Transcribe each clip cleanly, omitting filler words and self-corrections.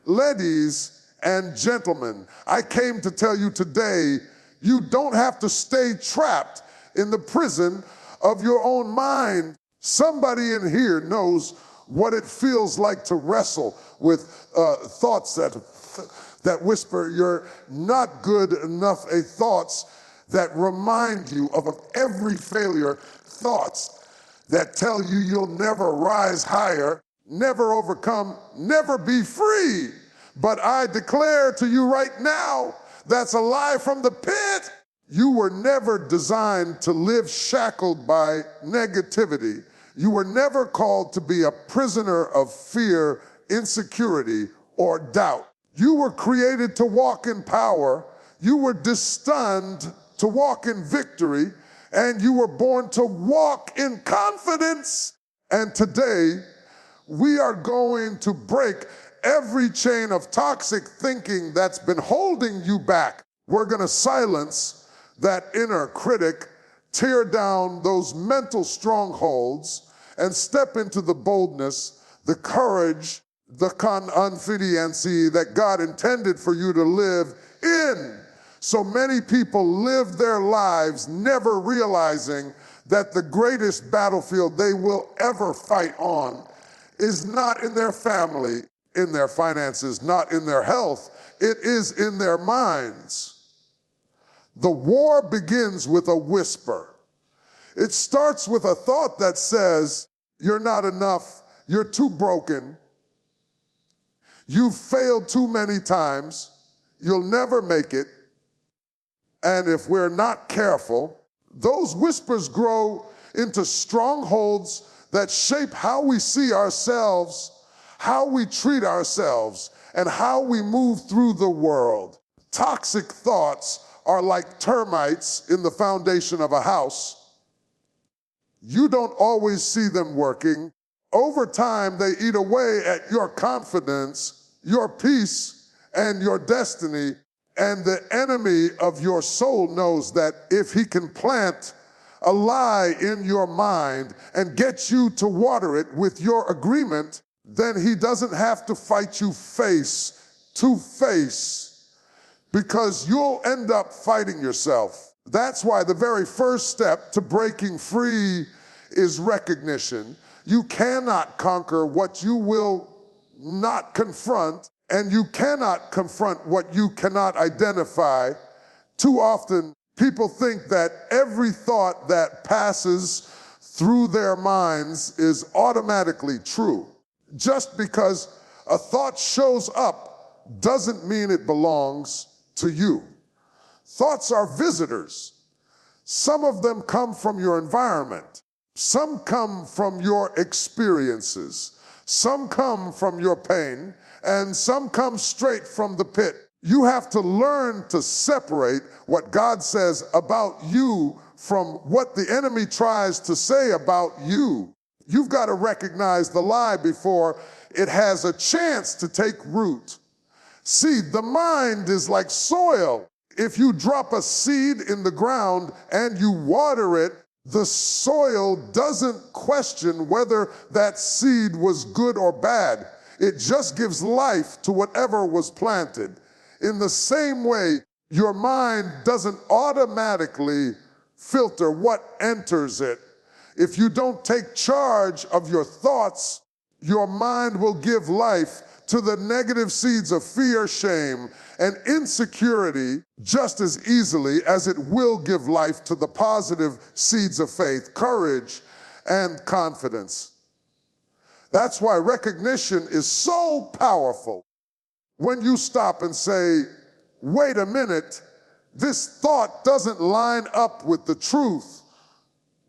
Ladies and gentlemen, I came to tell you today, you don't have to stay trapped in the prison of your own mind. Somebody in here knows what it feels like to wrestle with thoughts that whisper you're not good enough, thoughts that remind you of every failure, thoughts that tell you you'll never rise higher, never overcome, never be free. But I declare to you right now, that's a lie from the pit. You were never designed to live shackled by negativity. You were never called to be a prisoner of fear, insecurity, or doubt. You were created to walk in power. You were destined to walk in victory, and you were born to walk in confidence. And today, we are going to break every chain of toxic thinking that's been holding you back. We're going to silence that inner critic, tear down those mental strongholds, and step into the boldness, the courage, the confidence that God intended for you to live in. So many people live their lives never realizing that the greatest battlefield they will ever fight on is not in their family, in their finances, not in their health. It is in their minds. The war begins with a whisper. It starts with a thought that says, you're not enough, you're too broken, you've failed too many times, you'll never make it, and if we're not careful, those whispers grow into strongholds that shape how we see ourselves, how we treat ourselves, and how we move through the world. Toxic thoughts are like termites in the foundation of a house. You don't always see them working. Over time, they eat away at your confidence, your peace, and your destiny. And the enemy of your soul knows that if he can plant a lie in your mind and get you to water it with your agreement, then he doesn't have to fight you face to face, because you'll end up fighting yourself. That's why the very first step to breaking free is recognition. You cannot conquer what you will not confront, and you cannot confront what you cannot identify. Too often, people think that every thought that passes through their minds is automatically true. Just because a thought shows up doesn't mean it belongs to you. Thoughts are visitors. Some of them come from your environment. Some come from your experiences. Some come from your pain, and some come straight from the pit. You have to learn to separate what God says about you from what the enemy tries to say about you. You've got to recognize the lie before it has a chance to take root. See, the mind is like soil. If you drop a seed in the ground and you water it, the soil doesn't question whether that seed was good or bad. It just gives life to whatever was planted. In the same way, your mind doesn't automatically filter what enters it. If you don't take charge of your thoughts, your mind will give life to the negative seeds of fear, shame, and insecurity just as easily as it will give life to the positive seeds of faith, courage, and confidence. That's why recognition is so powerful. When you stop and say, wait a minute, this thought doesn't line up with the truth.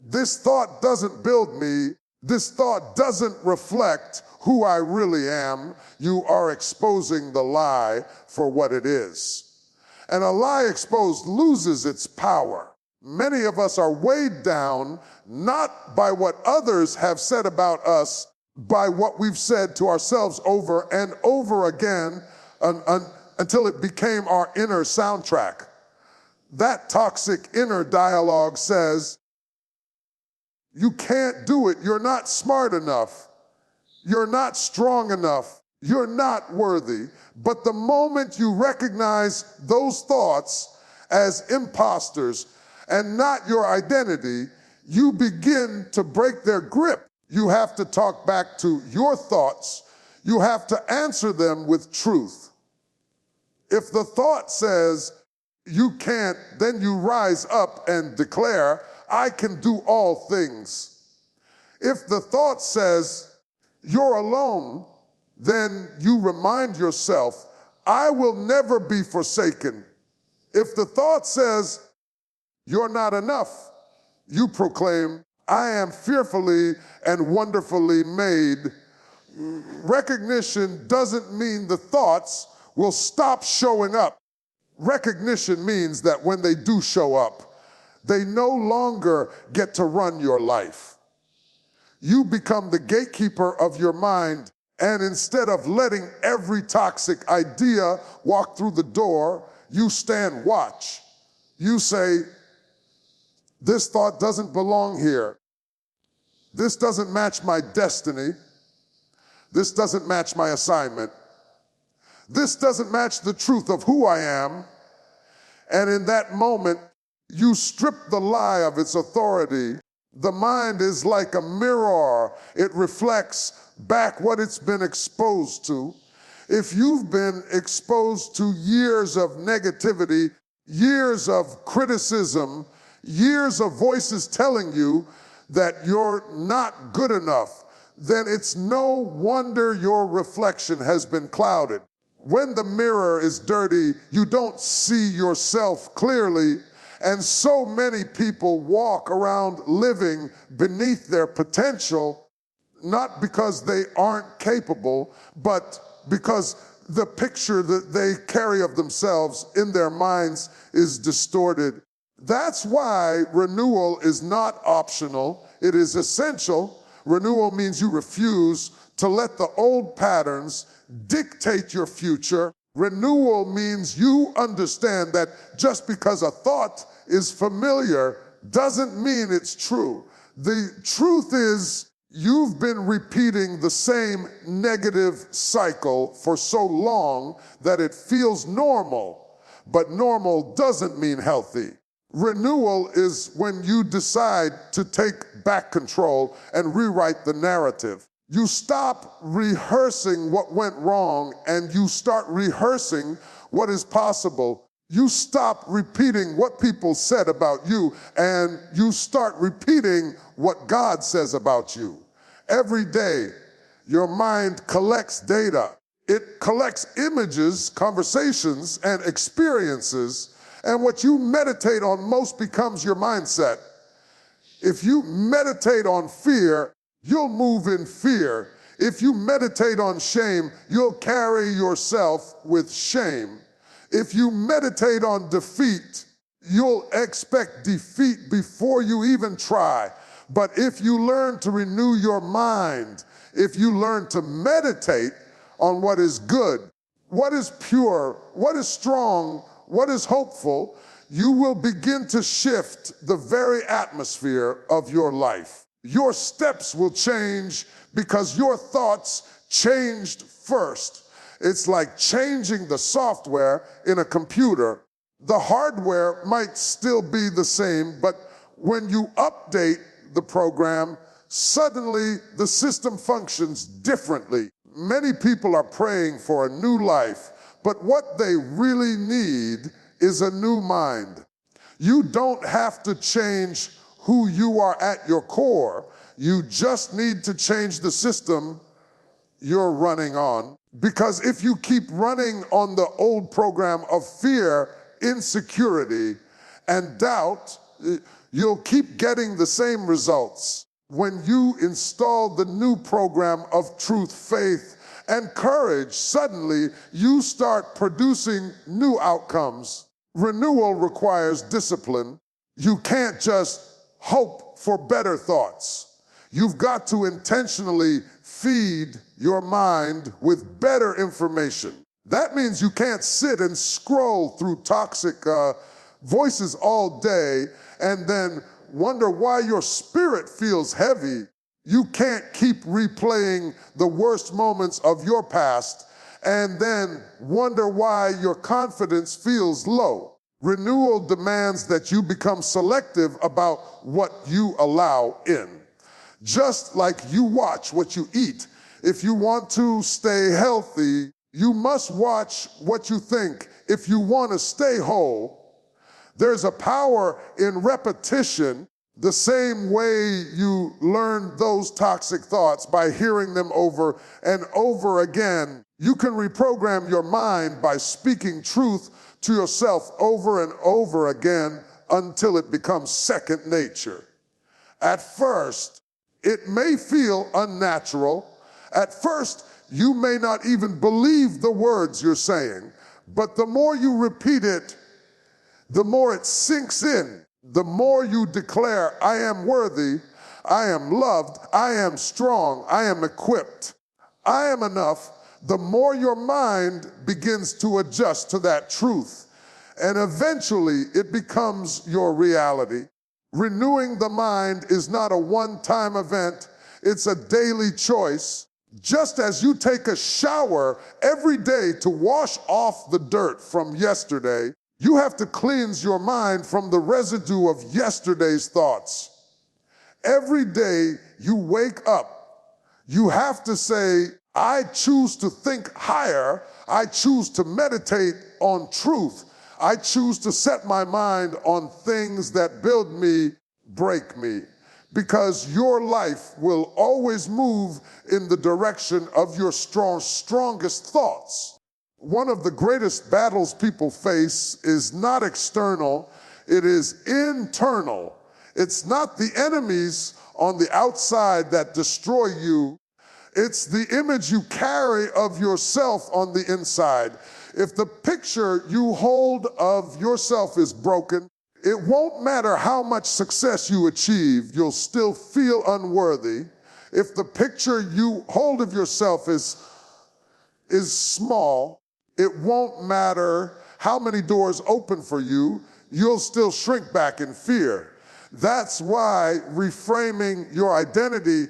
This thought doesn't build me. This thought doesn't reflect who I really am. You are exposing the lie for what it is. And a lie exposed loses its power. Many of us are weighed down not by what others have said about us, by what we've said to ourselves over and over again until it became our inner soundtrack. That toxic inner dialogue says, you can't do it. You're not smart enough. You're not strong enough. You're not worthy. But the moment you recognize those thoughts as imposters and not your identity, you begin to break their grip. You have to talk back to your thoughts. You have to answer them with truth. If the thought says you can't, then you rise up and declare, I can do all things. If the thought says you're alone, then you remind yourself, I will never be forsaken. If the thought says you're not enough, you proclaim, I am fearfully and wonderfully made. Recognition doesn't mean the thoughts will stop showing up. Recognition means that when they do show up, they no longer get to run your life. You become the gatekeeper of your mind, and instead of letting every toxic idea walk through the door, you stand watch. You say, this thought doesn't belong here. This doesn't match my destiny. This doesn't match my assignment. This doesn't match the truth of who I am. And in that moment, you strip the lie of its authority. The mind is like a mirror. It reflects back what it's been exposed to. If you've been exposed to years of negativity, years of criticism, years of voices telling you that you're not good enough, then it's no wonder your reflection has been clouded. When the mirror is dirty, you don't see yourself clearly, and so many people walk around living beneath their potential, not because they aren't capable, but because the picture that they carry of themselves in their minds is distorted. That's why renewal is not optional, it is essential. Renewal means you refuse to let the old patterns dictate your future. Renewal means you understand that just because a thought is familiar doesn't mean it's true. The truth is you've been repeating the same negative cycle for so long that it feels normal, but normal doesn't mean healthy. Renewal is when you decide to take back control and rewrite the narrative. You stop rehearsing what went wrong and you start rehearsing what is possible. You stop repeating what people said about you and you start repeating what God says about you. Every day, your mind collects data. It collects images, conversations, and experiences, and what you meditate on most becomes your mindset. If you meditate on fear, you'll move in fear. If you meditate on shame, you'll carry yourself with shame. If you meditate on defeat, you'll expect defeat before you even try. But if you learn to renew your mind, if you learn to meditate on what is good, what is pure, what is strong, what is hopeful, you will begin to shift the very atmosphere of your life. Your steps will change because your thoughts changed first. It's like changing the software in a computer. The hardware might still be the same, but when you update the program, suddenly the system functions differently. Many people are praying for a new life, but what they really need is a new mind. You don't have to change who you are at your core. You just need to change the system you're running on. Because if you keep running on the old program of fear, insecurity, and doubt, you'll keep getting the same results. When you install the new program of truth, faith, and courage, suddenly you start producing new outcomes. Renewal requires discipline. You can't just hope for better thoughts. You've got to intentionally feed your mind with better information. That means you can't sit and scroll through toxic voices all day and then wonder why your spirit feels heavy. You can't keep replaying the worst moments of your past and then wonder why your confidence feels low. Renewal demands that you become selective about what you allow in. Just like you watch what you eat. If you want to stay healthy, you must watch what you think. If you want to stay whole, there's a power in repetition, the same way you learn those toxic thoughts by hearing them over and over again. You can reprogram your mind by speaking truth to yourself over and over again until it becomes second nature. At first, it may feel unnatural. At first, you may not even believe the words you're saying, but the more you repeat it, the more it sinks in. The more you declare, I am worthy, I am loved, I am strong, I am equipped, I am enough, the more your mind begins to adjust to that truth. And eventually it becomes your reality. Renewing the mind is not a one-time event, it's a daily choice. Just as you take a shower every day to wash off the dirt from yesterday, you have to cleanse your mind from the residue of yesterday's thoughts. Every day you wake up, you have to say, I choose to think higher. I choose to meditate on truth. I choose to set my mind on things that build me, break me. Because your life will always move in the direction of your strongest thoughts. One of the greatest battles people face is not external, it is internal. It's not the enemies on the outside that destroy you, it's the image you carry of yourself on the inside. If the picture you hold of yourself is broken, it won't matter how much success you achieve, you'll still feel unworthy. If the picture you hold of yourself is small, it won't matter how many doors open for you, you'll still shrink back in fear. That's why reframing your identity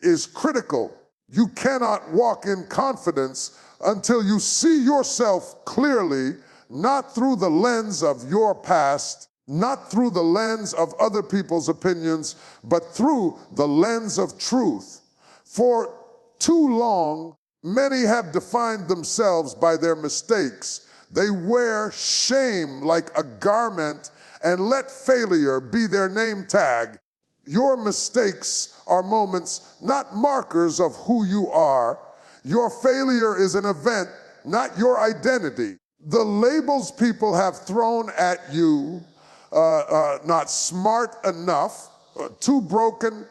is critical. You cannot walk in confidence until you see yourself clearly, not through the lens of your past, not through the lens of other people's opinions, but through the lens of truth. For too long, many have defined themselves by their mistakes. They wear shame like a garment and let failure be their name tag. Your mistakes are moments, not markers of who you are. Your failure is an event, not your identity. The labels people have thrown at you, not smart enough, too broken,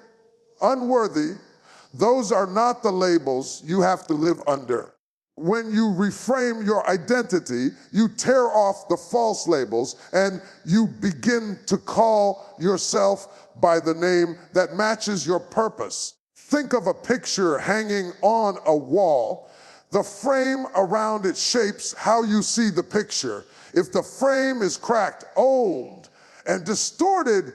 unworthy, those are not the labels you have to live under. When you reframe your identity, you tear off the false labels and you begin to call yourself by the name that matches your purpose. Think of a picture hanging on a wall. The frame around it shapes how you see the picture. If the frame is cracked, old, and distorted,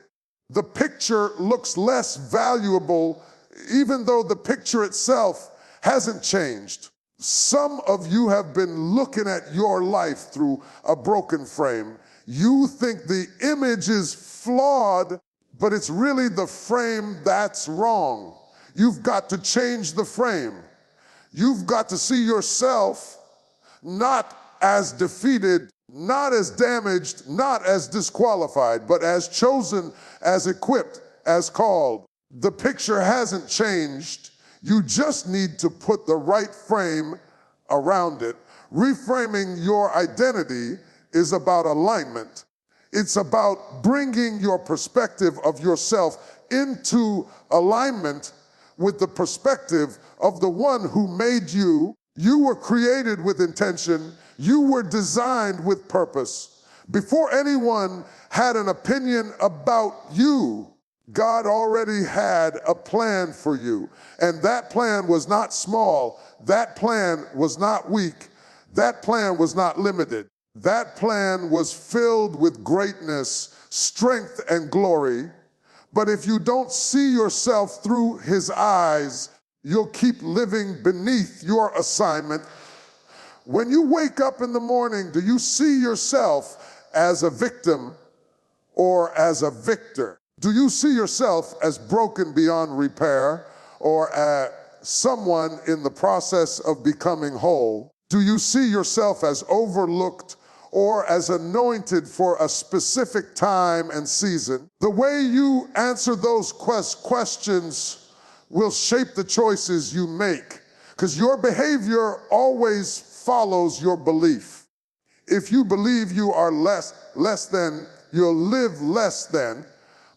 the picture looks less valuable even though the picture itself hasn't changed. Some of you have been looking at your life through a broken frame. You think the image is flawed, but it's really the frame that's wrong. You've got to change the frame. You've got to see yourself not as defeated, not as damaged, not as disqualified, but as chosen, as equipped, as called. The picture hasn't changed. You just need to put the right frame around it. Reframing your identity is about alignment. It's about bringing your perspective of yourself into alignment with the perspective of the one who made you. You were created with intention. You were designed with purpose. Before anyone had an opinion about you, God already had a plan for you. And that plan was not small. That plan was not weak. That plan was not limited. That plan was filled with greatness, strength, and glory. But if you don't see yourself through his eyes, you'll keep living beneath your assignment. When you wake up in the morning, do you see yourself as a victim or as a victor? Do you see yourself as broken beyond repair or as someone in the process of becoming whole? Do you see yourself as overlooked or as anointed for a specific time and season? The way you answer those questions will shape the choices you make, because your behavior always follows your belief. If you believe you are less than, you'll live less than.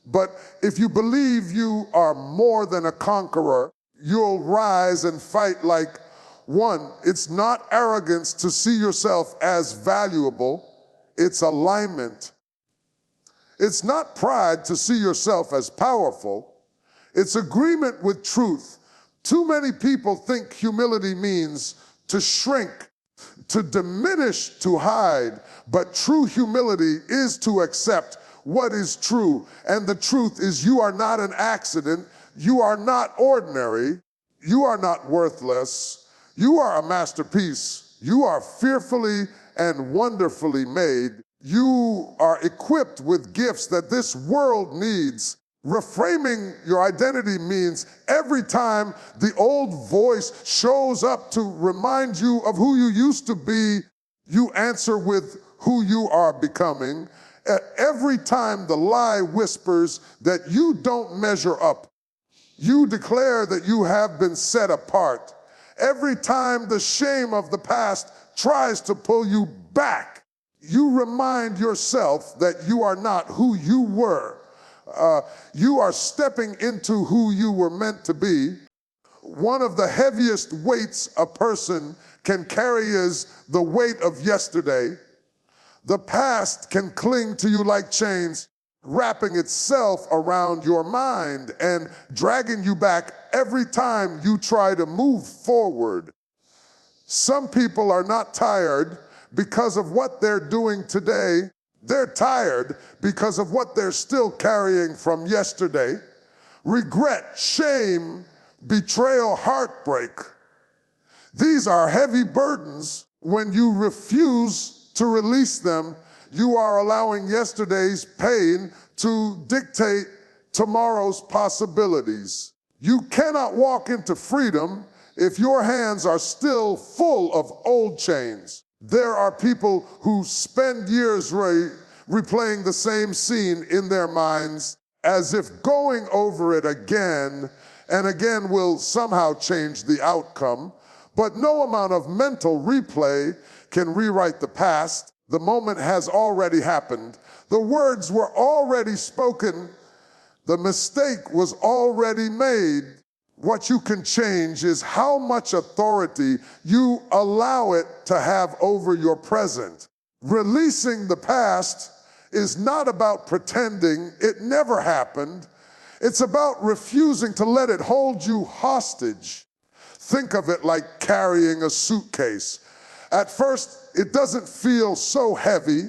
But if you believe you are more than a conqueror, you'll rise and fight like one. It's not arrogance to see yourself as valuable. It's alignment. It's not pride to see yourself as powerful. It's agreement with truth. Too many people think humility means to shrink, to diminish, to hide. But true humility is to accept what is true. And the truth is, you are not an accident. You are not ordinary. You are not worthless. You are a masterpiece. You are fearfully and wonderfully made. You are equipped with gifts that this world needs. Reframing your identity means every time the old voice shows up to remind you of who you used to be, you answer with who you are becoming. Every time the lie whispers that you don't measure up, you declare that you have been set apart. Every time the shame of the past tries to pull you back, you remind yourself that you are not who you were. You are stepping into who you were meant to be. One of the heaviest weights a person can carry is the weight of yesterday. The past can cling to you like chains, wrapping itself around your mind and dragging you back every time you try to move forward. Some people are not tired because of what they're doing today. They're tired because of what they're still carrying from yesterday. Regret, shame, betrayal, heartbreak. These are heavy burdens. When you refuse to release them, you are allowing yesterday's pain to dictate tomorrow's possibilities. You cannot walk into freedom if your hands are still full of old chains. There are people who spend years replaying the same scene in their minds as if going over it again and again will somehow change the outcome. But no amount of mental replay can rewrite the past. The moment has already happened. The words were already spoken. The mistake was already made. What you can change is how much authority you allow it to have over your present. Releasing the past is not about pretending it never happened. It's about refusing to let it hold you hostage. Think of it like carrying a suitcase. At first, it doesn't feel so heavy.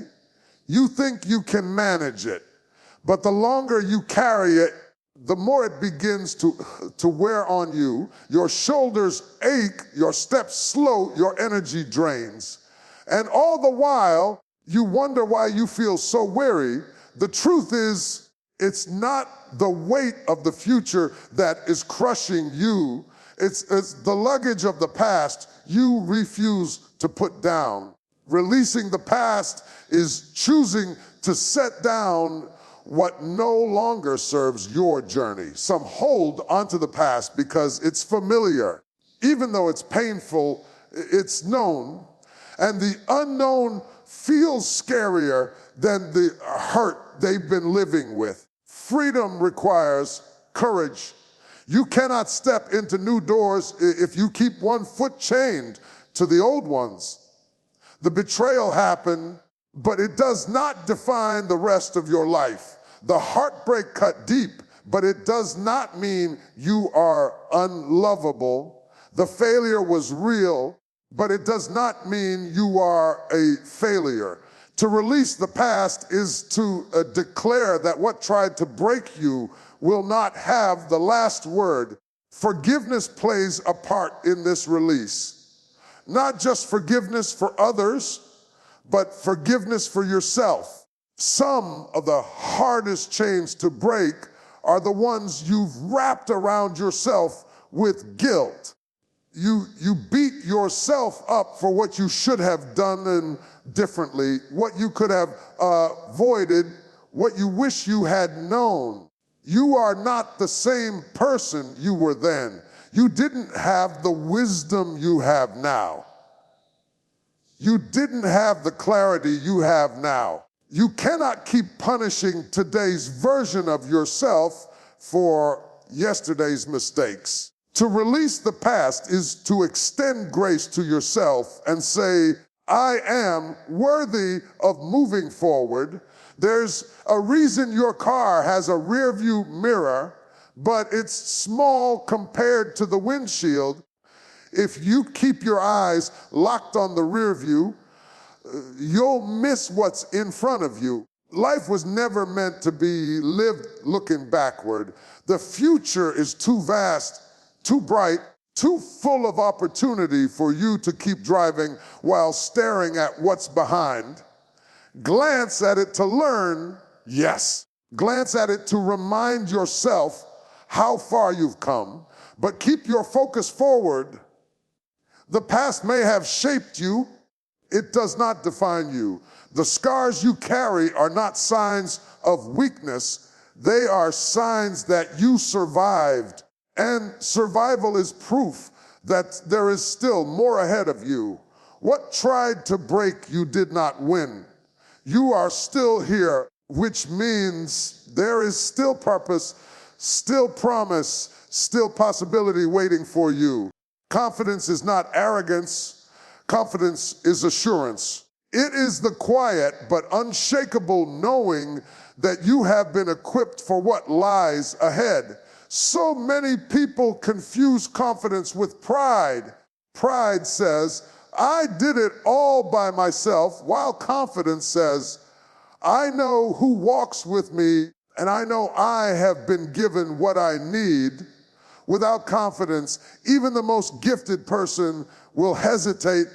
You think you can manage it. But the longer you carry it, the more it begins to wear on you. Your shoulders ache, your steps slow, your energy drains. And all the while, you wonder why you feel so weary. The truth is, it's not the weight of the future that is crushing you. It's the luggage of the past you refuse to put down. Releasing the past is choosing to set down what no longer serves your journey. Some hold onto the past because it's familiar. Even though it's painful, it's known. And the unknown feels scarier than the hurt they've been living with. Freedom requires courage. You cannot step into new doors if you keep one foot chained to the old ones. The betrayal happened, but it does not define the rest of your life. The heartbreak cut deep, but it does not mean you are unlovable. The failure was real, but it does not mean you are a failure. To release the past is to declare that what tried to break you will not have the last word. Forgiveness plays a part in this release. Not just forgiveness for others, but forgiveness for yourself. Some of the hardest chains to break are the ones you've wrapped around yourself with guilt. You beat yourself up for what you should have done differently, what you could have avoided, what you wish you had known. You are not the same person you were then. You didn't have the wisdom you have now. You didn't have the clarity you have now. You cannot keep punishing today's version of yourself for yesterday's mistakes. To release the past is to extend grace to yourself and say, I am worthy of moving forward. There's a reason your car has a rearview mirror, but it's small compared to the windshield. If you keep your eyes locked on the rearview, you'll miss what's in front of you. Life was never meant to be lived looking backward. The future is too vast, too bright, too full of opportunity for you to keep driving while staring at what's behind. Glance at it to learn, yes. Glance at it to remind yourself how far you've come, but keep your focus forward. The past may have shaped you. It does not define you. The scars you carry are not signs of weakness. They are signs that you survived. And survival is proof that there is still more ahead of you. What tried to break you did not win. You are still here, which means there is still purpose, still promise, still possibility waiting for you. Confidence is not arrogance. Confidence is assurance. It is the quiet but unshakable knowing that you have been equipped for what lies ahead. So many people confuse confidence with pride. Pride says, I did it all by myself, while confidence says, I know who walks with me, and I know I have been given what I need. Without confidence, even the most gifted person will hesitate,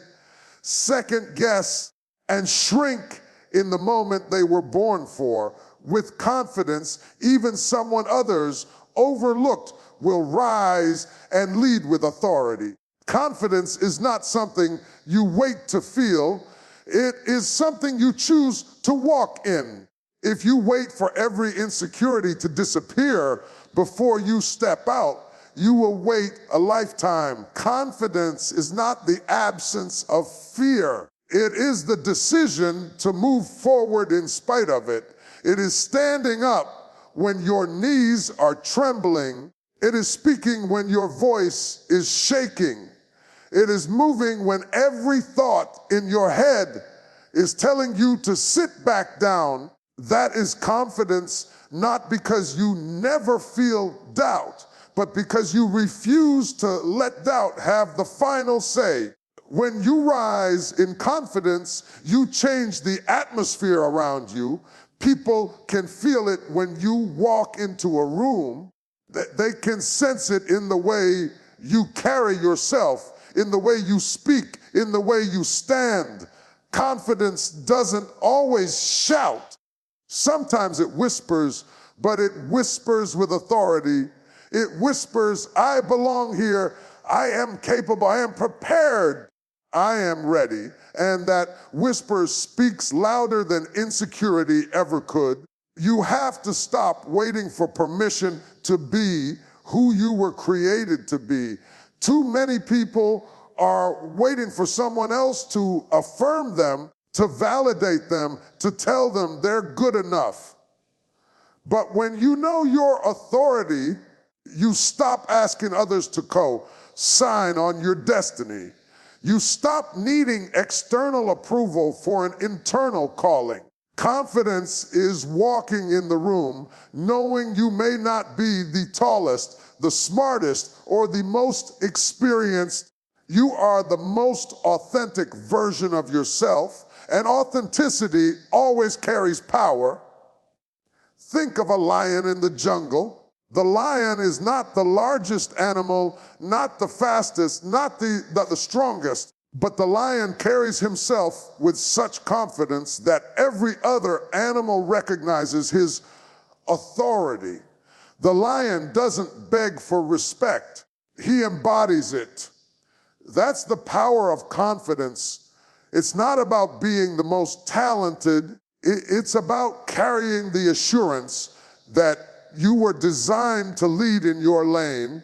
second guess, and shrink in the moment they were born for. With confidence, even someone others overlooked will rise and lead with authority. Confidence is not something you wait to feel. It is something you choose to walk in. If you wait for every insecurity to disappear before you step out, you will wait a lifetime. Confidence is not the absence of fear. It is the decision to move forward in spite of it. It is standing up when your knees are trembling. It is speaking when your voice is shaking. It is moving when every thought in your head is telling you to sit back down. That is confidence, not because you never feel doubt, but because you refuse to let doubt have the final say. When you rise in confidence, you change the atmosphere around you. People can feel it when you walk into a room. They can sense it in the way you carry yourself, in the way you speak, in the way you stand. Confidence doesn't always shout. Sometimes it whispers, but it whispers with authority. It whispers, I belong here, I am capable, I am prepared, I am ready. And that whisper speaks louder than insecurity ever could. You have to stop waiting for permission to be who you were created to be. Too many people are waiting for someone else to affirm them, to validate them, to tell them they're good enough. But when you know your authority, you stop asking others to co-sign on your destiny. You stop needing external approval for an internal calling. Confidence is walking in the room, knowing you may not be the tallest, the smartest, or the most experienced. You are the most authentic version of yourself, and authenticity always carries power. Think of a lion in the jungle. The lion is not the largest animal, not the fastest, not the strongest, but the lion carries himself with such confidence that every other animal recognizes his authority. The lion doesn't beg for respect, he embodies it. That's the power of confidence. It's not about being the most talented, it's about carrying the assurance that you were designed to lead in your lane,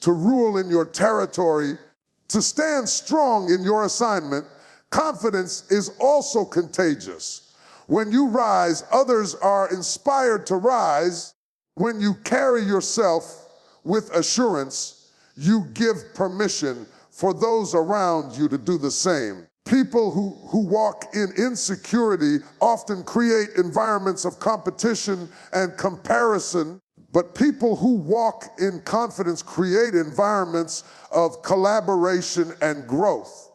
to rule in your territory, to stand strong in your assignment. Confidence is also contagious. When you rise, others are inspired to rise. When you carry yourself with assurance, you give permission for those around you to do the same. People who walk in insecurity often create environments of competition and comparison, but people who walk in confidence create environments of collaboration and growth.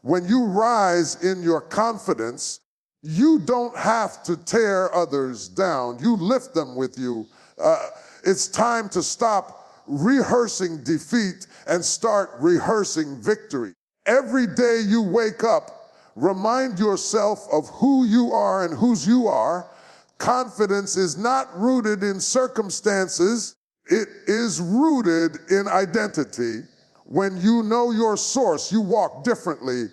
When you rise in your confidence, you don't have to tear others down. You lift them with you. It's time to stop rehearsing defeat and start rehearsing victory. Every day you wake up, remind yourself of who you are and whose you are. Confidence is not rooted in circumstances, it is rooted in identity. When you know your source, you walk differently.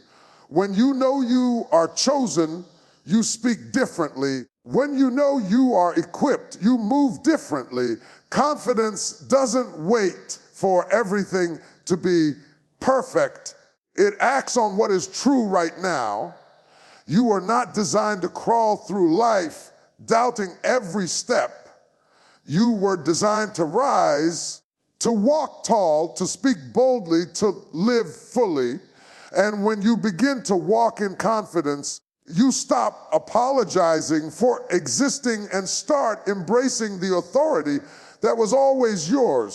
When you know you are chosen, you speak differently. When you know you are equipped, you move differently. Confidence doesn't wait for everything to be perfect. It acts on what is true right now. You are not designed to crawl through life doubting every step. You were designed to rise, to walk tall, to speak boldly, to live fully. And when you begin to walk in confidence, you stop apologizing for existing and start embracing the authority that was always yours.